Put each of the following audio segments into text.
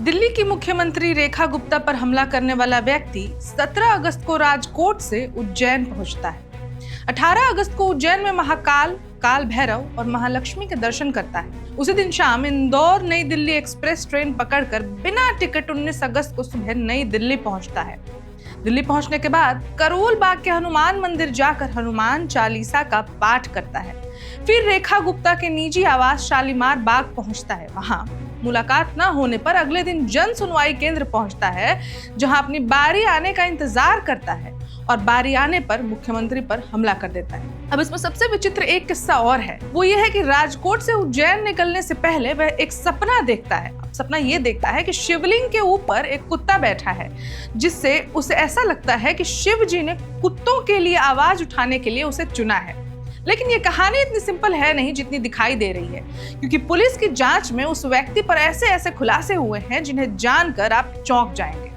दिल्ली की मुख्यमंत्री रेखा गुप्ता पर हमला करने वाला व्यक्ति 17 अगस्त को राजकोट से उज्जैन पहुंचता है। 18 अगस्त को उज्जैन में महाकाल, काल भैरव और महालक्ष्मी के दर्शन करता है। उसी दिन शाम इंदौर नई दिल्ली एक्सप्रेस ट्रेन पकड़कर बिना टिकट 19 अगस्त को सुबह नई दिल्ली पहुंचता है। दिल्ली पहुंचने के बाद करोल बाग के हनुमान मंदिर जाकर हनुमान चालीसा का पाठ करता है। फिर रेखा गुप्ता के निजी आवास शालीमार बाग पहुंचता है। वहां मुलाकात न होने पर अगले दिन जन सुनवाई केंद्र पहुंचता है, जहां अपनी बारी आने का इंतजार करता है और बारी आने पर मुख्यमंत्री पर हमला कर देता है। अब इसमें सबसे विचित्र एक किस्सा और है, वो ये है कि राजकोट से उज्जैन निकलने से पहले वह एक सपना देखता है। सपना ये देखता है कि शिवलिंग के ऊपर एक कुत्ता बैठा है, जिससे उसे ऐसा लगता है कि शिव जी ने कुत्तों के लिए आवाज उठाने के लिए उसे चुना है। लेकिन ये कहानी इतनी सिंपल है नहीं जितनी दिखाई दे रही है, क्योंकि पुलिस की जांच में उस व्यक्ति पर ऐसे खुलासे हुए हैं जिन्हें जानकर आप चौंक जाएंगे।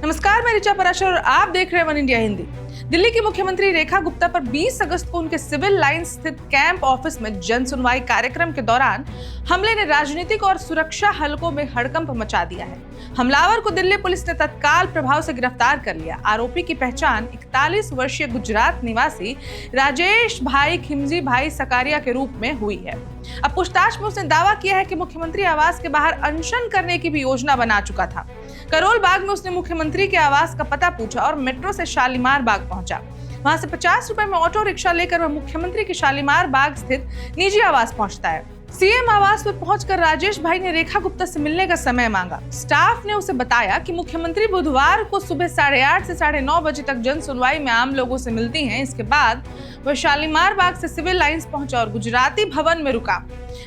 नमस्कार, मैं ऋचा पराशर और आप देख रहे हैं वन इंडिया हिंदी। दिल्ली की मुख्यमंत्री रेखा गुप्ता पर 20 अगस्त को उनके सिविल लाइन स्थित कैंप ऑफिस में जन सुनवाई कार्यक्रम के दौरान हमले ने राजनीतिक और सुरक्षा हलकों में हड़कंप मचा दिया है। हमलावर को दिल्ली पुलिस ने तत्काल प्रभाव से गिरफ्तार कर लिया। आरोपी की पहचान 41 वर्षीय गुजरात निवासी राजेश भाई खिमजी भाई सकारिया के रूप में हुई है। अब पूछताछ में उसने दावा किया है कि मुख्यमंत्री आवास के बाहर अनशन करने की भी योजना बना चुका था। करोल बाग में उसने मुख्यमंत्री के आवास का पता पूछा और मेट्रो से शालीमार बाग पहुंचा। वहां से 50 रुपए में ऑटो रिक्शा लेकर वह मुख्यमंत्री के शालीमार बाग स्थित निजी आवास पहुंचता है। सीएम आवास पर पहुंचकर राजेश भाई ने रेखा गुप्ता से मिलने का समय मांगा। स्टाफ ने उसे बताया कि मुख्यमंत्री बुधवार को सुबह 8:30 से 9:30 बजे तक जन सुनवाई में आम लोगों से मिलती हैं। इसके बाद वह शालीमार बाग से सिविल लाइंस पहुंचा और गुजराती भवन में रुका।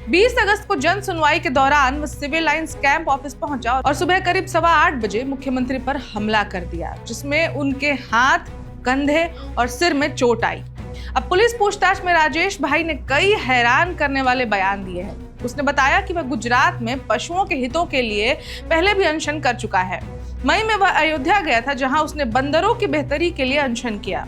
20 अगस्त को जन सुनवाई के दौरान वह सिविल लाइंस कैंप ऑफिस पहुंचा और सुबह करीब 8:15 बजे मुख्यमंत्री पर हमला कर दिया, जिसमें उनके हाथ, कंधे और सिर में चोट आई। अब पुलिस पूछताछ में राजेश भाई ने कई हैरान करने वाले बयान दिए हैं। उसने बताया कि वह गुजरात में पशुओं के हितों के लिए पहले भी अनशन कर चुका है। मई में वह अयोध्या गया था, जहां उसने बंदरों की बेहतरी के लिए अनशन किया।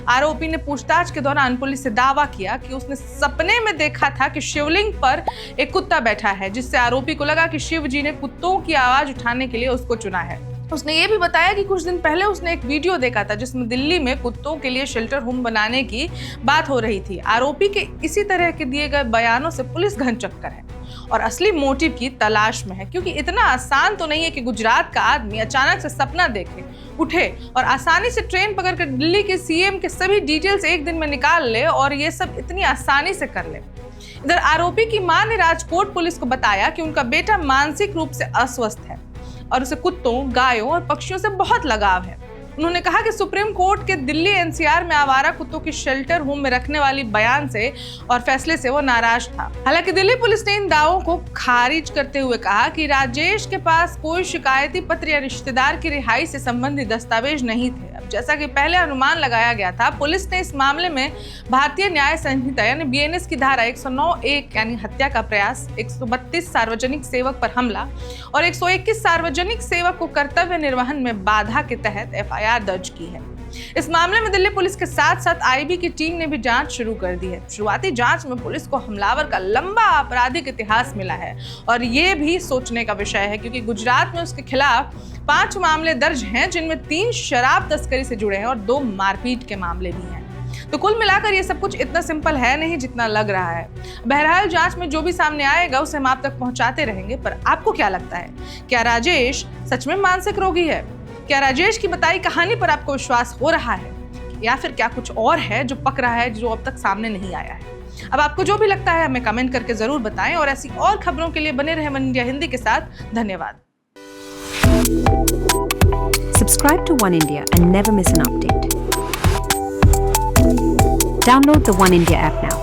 आरोपी ने पूछताछ के दौरान पुलिस से दावा किया कि उसने सपने में देखा था कि शिवलिंग पर एक कुत्ता बैठा है, जिससे आरोपी को लगा कि शिव जी ने कुत्तों की आवाज उठाने के लिए उसको चुना है। उसने ये भी बताया कि कुछ दिन पहले उसने एक वीडियो देखा था जिसमें दिल्ली में कुत्तों के लिए शेल्टर होम बनाने की बात हो रही थी। आरोपी के इसी तरह के दिए गए बयानों से पुलिस घनचक्कर है और असली मोटिव की तलाश में है, क्योंकि इतना आसान तो नहीं है कि गुजरात का आदमी अचानक से सपना देखे, उठे और आसानी से ट्रेन पकड़कर दिल्ली के सीएम के सभी डिटेल्स एक दिन में निकाल ले और ये सब इतनी आसानी से कर ले। इधर आरोपी की मां ने राजकोट पुलिस को बताया कि उनका बेटा मानसिक रूप से अस्वस्थ है और उसे कुत्तों, गायों और पक्षियों से बहुत लगाव है। उन्होंने कहा कि सुप्रीम कोर्ट के दिल्ली एनसीआर में आवारा कुत्तों की शेल्टर होम में रखने वाली बयान से और फैसले से वो नाराज था। हालांकि दिल्ली पुलिस ने इन दावों को खारिज करते हुए कहा कि राजेश के पास कोई शिकायती पत्र या रिश्तेदार की रिहाई से संबंधित दस्तावेज नहीं थे। अब जैसा कि पहले अनुमान लगाया गया था, पुलिस ने इस मामले में भारतीय न्याय संहिता यानी बीएनएस की धारा 109(1) यानी हत्या का प्रयास, 132 सार्वजनिक सेवक पर हमला और 121 सार्वजनिक सेवक को कर्तव्य निर्वहन में बाधा के तहत एफआईआर दर्ज की है। इस मामले में दिल्ली पुलिस के साथ साथ आईबी की टीम ने भी जांच शुरू कर दी है। शुरुआती जांच में पुलिस को हमलावर का लंबा आपराधिक इतिहास मिला है और ये भी सोचने का विषय है, क्योंकि गुजरात में उसके खिलाफ 5 मामले दर्ज हैं, जिनमें 3 शराब तस्करी से जुड़े हैं और 2 मारपीट के मामले भी हैं। तो कुल मिलाकर ये सब कुछ इतना सिंपल है नहीं जितना लग रहा है। बहरहाल जांच में जो भी सामने आएगा उसे हम आप तक पहुंचाते रहेंगे। पर आपको क्या लगता है, क्या राजेश सच में मानसिक रोगी है? क्या राजेश की बताई कहानी पर आपको विश्वास हो रहा है, या फिर क्या कुछ और है जो पक रहा है जो अब तक सामने नहीं आया है? अब आपको जो भी लगता है हमें कमेंट करके जरूर बताएं और ऐसी और खबरों के लिए बने रहे वन इंडिया हिंदी के साथ। धन्यवाद। Subscribe to One India and never miss an update. Download the One India app now.